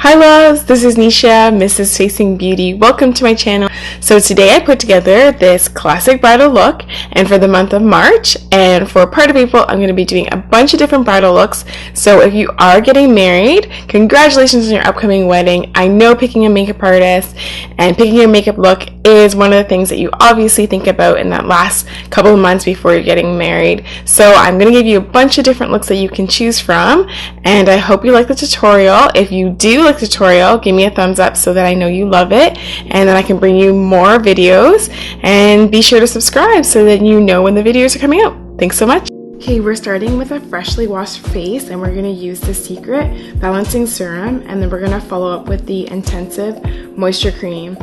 Hi loves, this is Nisha, Mrs. Facing Beauty. Welcome to my channel. So today I put together this classic bridal look, and for the month of March and for part of April I'm going to be doing a bunch of different bridal looks. So if you are getting married, congratulations on your upcoming wedding. I know picking a makeup artist and picking your makeup look is one of the things that you obviously think about in that last couple of months before you're getting married. So I'm going to give you a bunch of different looks that you can choose from, and I hope you like the tutorial. If you do like the tutorial, give me a thumbs up so that I know you love it, and then I can bring you more videos. And be sure to subscribe so that you know when the videos are coming out. Thanks so much. Okay, we're starting with a freshly washed face, and we're going to use the Secret Balancing Serum, and then we're going to follow up with the Intensive Moisture Cream.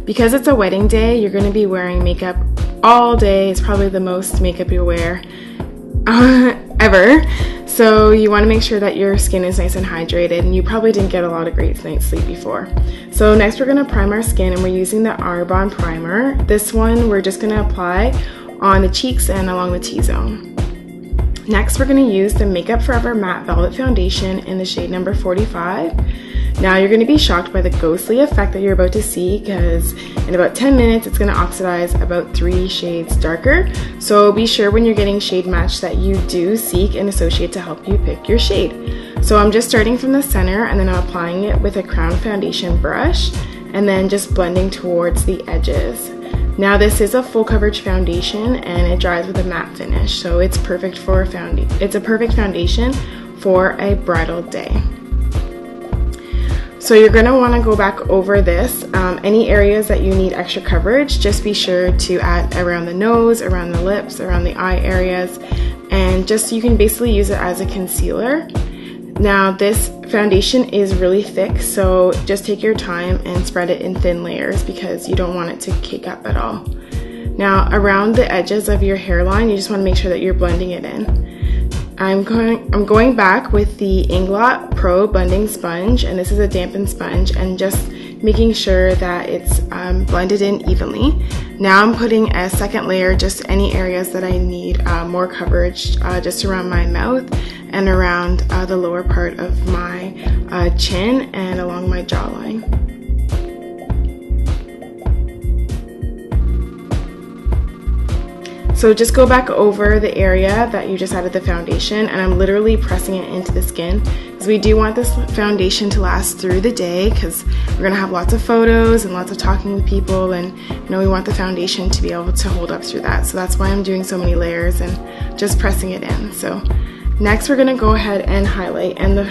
Because it's a wedding day, you're going to be wearing makeup all day. It's probably the most makeup you'll wear ever. So you want to make sure that your skin is nice and hydrated, and you probably didn't get a lot of great night's sleep before. So next we're going to prime our skin, and we're using the Arbonne primer. This one we're just going to apply on the cheeks and along the T-zone. Next we're going to use the Makeup Forever Matte Velvet Foundation in the shade number 45. Now you're going to be shocked by the ghostly effect that you're about to see, because in about 10 minutes it's going to oxidize about 3 shades darker. So be sure when you're getting shade match that you do seek an associate to help you pick your shade. So I'm just starting from the center, and then I'm applying it with a crown foundation brush, and then just blending towards the edges. Now this is a full coverage foundation, and it dries with a matte finish, so it's perfect for it's a perfect foundation for a bridal day. So you're going to want to go back over this. Any areas that you need extra coverage, just be sure to add around the nose, around the lips, around the eye areas, and just you can basically use it as a concealer. Now this foundation is really thick, so just take your time and spread it in thin layers because you don't want it to cake up at all. Now around the edges of your hairline, you just want to make sure that you're blending it in. I'm going back with the Inglot Pro Blending Sponge, and this is a dampened sponge, and just making sure that it's blended in evenly. Now I'm putting a second layer, just any areas that I need more coverage, just around my mouth and around the lower part of my chin and along my jawline. So just go back over the area that you just added the foundation, and I'm literally pressing it into the skin because we do want this foundation to last through the day, because we're going to have lots of photos and lots of talking with people, and you know, we want the foundation to be able to hold up through that. So that's why I'm doing so many layers and just pressing it in. So next we're going to go ahead and highlight, and the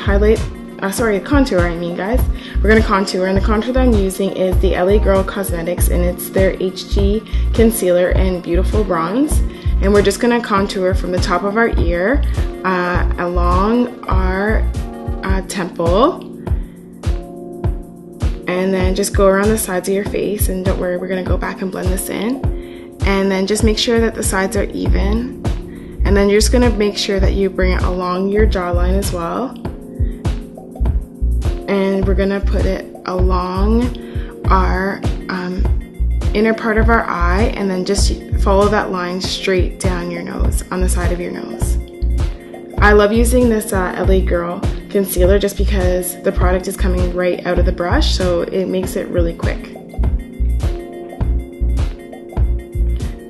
contour, I mean guys. We're going to contour, and the contour that I'm using is the LA Girl Cosmetics, and it's their HG Concealer in Beautiful Bronze. And we're just going to contour from the top of our ear along our temple, and then just go around the sides of your face, and don't worry, we're going to go back and blend this in. And then just make sure that the sides are even, and then you're just going to make sure that you bring it along your jawline as well. And we're gonna put it along our inner part of our eye, and then just follow that line straight down your nose, on the side of your nose. I love using this LA Girl concealer just because the product is coming right out of the brush, so it makes it really quick.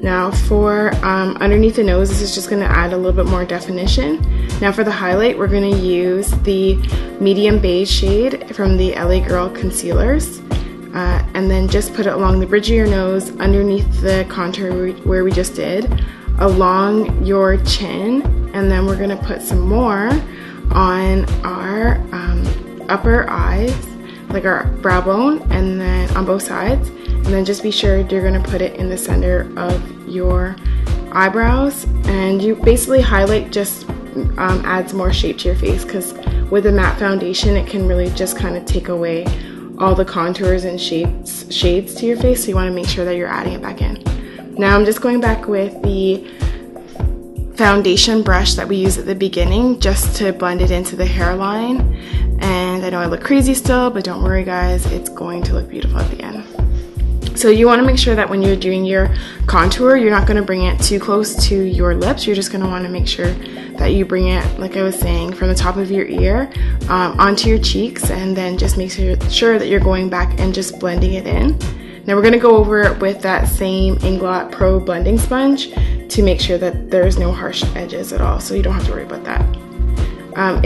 Now for underneath the nose, this is just going to add a little bit more definition. Now for the highlight, we're going to use the medium beige shade from the LA Girl concealers, and then just put it along the bridge of your nose, underneath the contour where we just did, along your chin, and then we're going to put some more on our upper eyes, like our brow bone, and then on both sides. And then just be sure you're going to put it in the center of your eyebrows, and you basically highlight just adds more shape to your face, because with a matte foundation it can really just kind of take away all the contours and shades to your face, so you want to make sure that you're adding it back in. Now I'm just going back with the foundation brush that we used at the beginning just to blend it into the hairline, and I know I look crazy still, but don't worry guys, it's going to look beautiful at the end. So you want to make sure that when you're doing your contour, you're not going to bring it too close to your lips. You're just going to want to make sure that you bring it, like I was saying, from the top of your ear onto your cheeks, and then just make sure that you're going back and just blending it in. Now we're going to go over it with that same Inglot Pro blending sponge to make sure that there's no harsh edges at all, so you don't have to worry about that.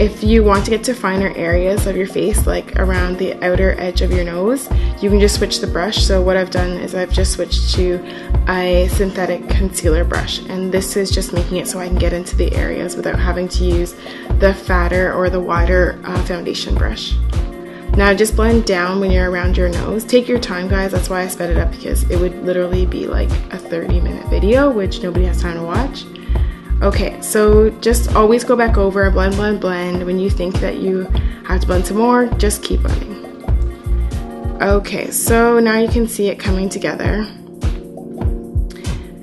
If you want to get to finer areas of your face, like around the outer edge of your nose, you can just switch the brush. So what I've done is I've just switched to a synthetic concealer brush, and this is just making it so I can get into the areas without having to use the fatter or the wider foundation brush. Now just blend down when you're around your nose. Take your time, guys. That's why I sped it up, because it would literally be like a 30-minute video, which nobody has time to watch. Okay, so just always go back over, blend, blend, blend. When you think that you have to blend some more, just keep blending. Okay, so now you can see it coming together.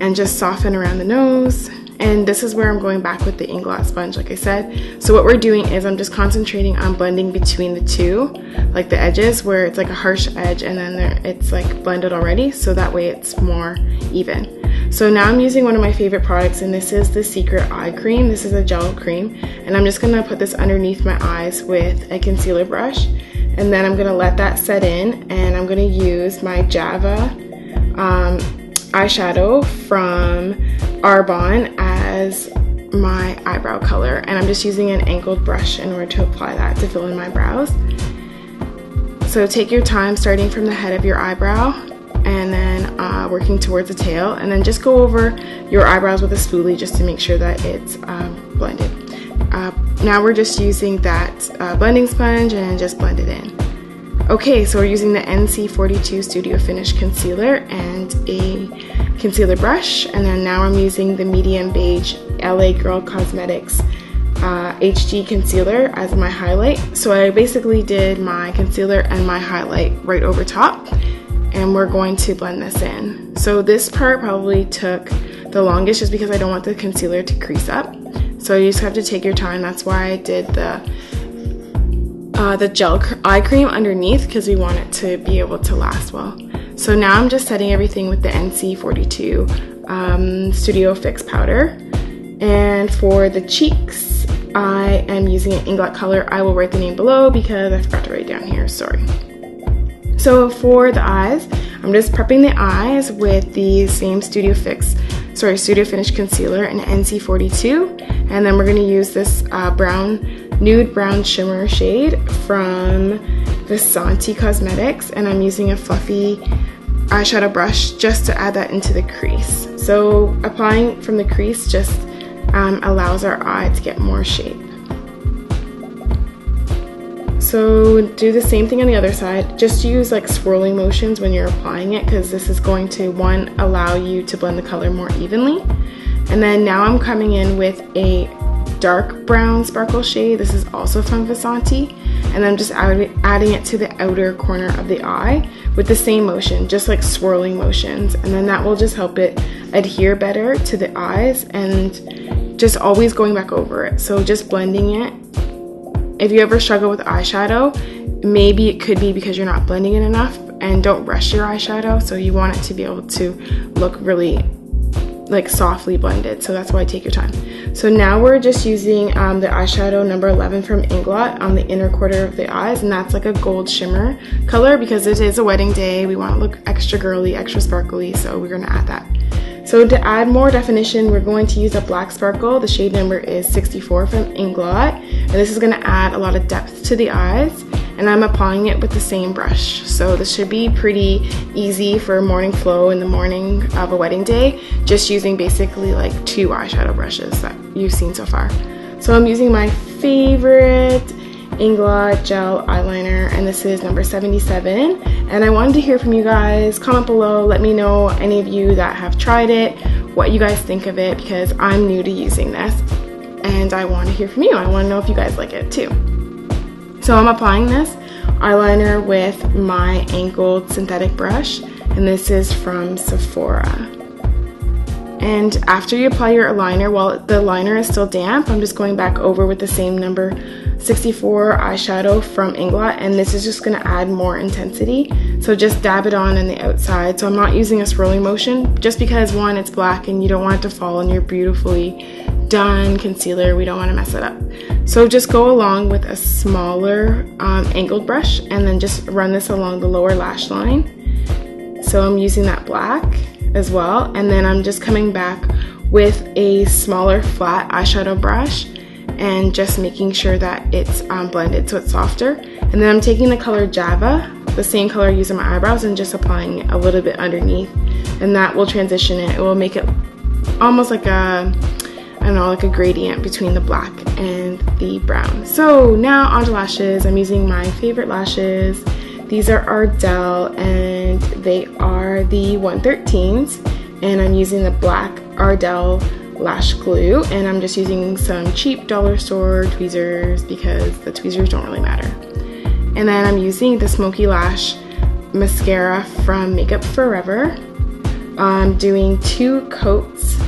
And just soften around the nose. And this is where I'm going back with the Inglot sponge, like I said. So what we're doing is I'm just concentrating on blending between the two, like the edges where it's like a harsh edge and then it's like blended already, so that way it's more even. So now I'm using one of my favorite products, and this is the Secret Eye Cream. This is a gel cream, and I'm just gonna put this underneath my eyes with a concealer brush, and then I'm gonna let that set in, and I'm gonna use my Java eyeshadow from Arbonne as my eyebrow color, and I'm just using an angled brush in order to apply that to fill in my brows. So take your time starting from the head of your eyebrow and then working towards the tail, and then just go over your eyebrows with a spoolie just to make sure that it's blended. Now we're just using that blending sponge and just blend it in. Okay, so we're using the NC42 Studio Finish Concealer and a concealer brush, and then now I'm using the medium beige LA Girl Cosmetics HD concealer as my highlight. So I basically did my concealer and my highlight right over top, and we're going to blend this in. So this part probably took the longest just because I don't want the concealer to crease up. So you just have to take your time. That's why I did the gel eye cream underneath, because we want it to be able to last well. So now I'm just setting everything with the NC42 Studio Fix powder. And for the cheeks, I am using an Inglot color. I will write the name below because I forgot to write it down here, sorry. So for the eyes, I'm just prepping the eyes with the same Studio Finish Concealer in NC42. And then we're going to use this nude brown shimmer shade from Visanti Cosmetics, and I'm using a fluffy eyeshadow brush just to add that into the crease. So applying from the crease just allows our eye to get more shape. So do the same thing on the other side. Just use like swirling motions when you're applying it, because this is going to, one, allow you to blend the color more evenly. And then now I'm coming in with a dark brown sparkle shade. This is also from Visanti, and I'm just adding it to the outer corner of the eye with the same motion, just like swirling motions, and then that will just help it adhere better to the eyes, and just always going back over it. So just blending it. If you ever struggle with eyeshadow, maybe it could be because you're not blending it enough, and don't rush your eyeshadow, so you want it to be able to look really like softly blended, so that's why take your time. So now we're just using the eyeshadow number 11 from Inglot on the inner quarter of the eyes, and that's like a gold shimmer color because it is a wedding day. We want to look extra girly, extra sparkly, so we're going to add that. So to add more definition, we're going to use a black sparkle. The shade number is 64 from Inglot, and this is going to add a lot of depth to the eyes, and I'm applying it with the same brush. So this should be pretty easy for morning flow in the morning of a wedding day, just using basically like 2 eyeshadow brushes that you've seen so far. So I'm using my favorite Inglot gel eyeliner, and this is number 77, and I wanted to hear from you guys. Comment below, let me know, any of you that have tried it, what you guys think of it, because I'm new to using this and I want to hear from you. I want to know if you guys like it too. So I'm applying this eyeliner with my angled synthetic brush, and this is from Sephora. And after you apply your liner, while the liner is still damp, I'm just going back over with the same number 64 eyeshadow from Inglot, and this is just going to add more intensity. So just dab it on the outside. So I'm not using a swirling motion just because, one, it's black and you don't want it to fall on your beautifully done concealer. We don't want to mess it up. So just go along with a smaller angled brush and then just run this along the lower lash line. So I'm using that black as well, and then I'm just coming back with a smaller flat eyeshadow brush and just making sure that it's blended so it's softer. And then I'm taking the color Java, the same color I use in my eyebrows, and just applying it a little bit underneath, and that will transition it. It will make it almost like a, I don't know, like a gradient between the black and the brown. So now onto lashes. I'm using my favorite lashes. These are Bridal and they are the 113s, and I'm using the black Bridal lash glue, and I'm just using some cheap dollar store tweezers because the tweezers don't really matter. And then I'm using the Smoky Lash mascara from Makeup Forever. I'm doing 2 coats,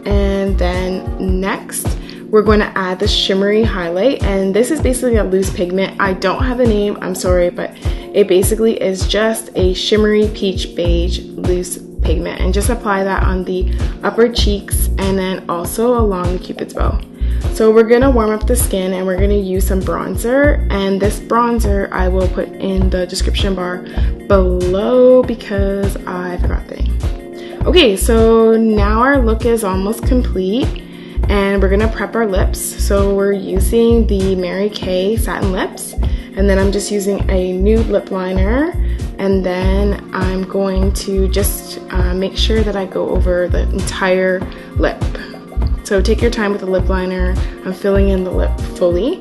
and then next we're going to add the shimmery highlight, and this is basically a loose pigment. I don't have the name, I'm sorry, but it basically is just a shimmery peach beige loose pigment, and just apply that on the upper cheeks and then also along the cupid's bow. So we're going to warm up the skin and we're going to use some bronzer, and this bronzer I will put in the description bar below because I forgot the name. Okay, so now our look is almost complete and we're going to prep our lips. So we're using the Mary Kay satin lips, and then I'm just using a nude lip liner, and then I'm going to just make sure that I go over the entire lip. So take your time with the lip liner. I'm filling in the lip fully.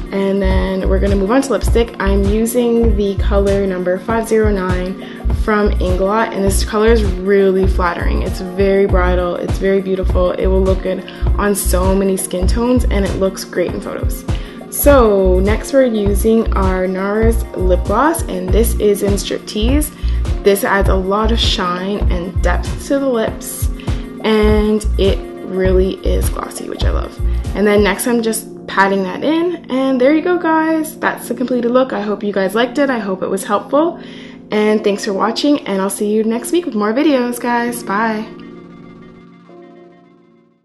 And then we're going to move on to lipstick. I'm using the color number 509 from Inglot, and this color is really flattering. It's very bridal, it's very beautiful. It will look good on so many skin tones, and it looks great in photos. So next we're using our NARS lip gloss, and this is in Striptease. This adds a lot of shine and depth to the lips, and it really is glossy, which I love. And then next I'm just patting that in, and there you go guys, that's the completed look. I hope you guys liked it. I hope it was helpful, and thanks for watching, and I'll see you next week with more videos guys. Bye.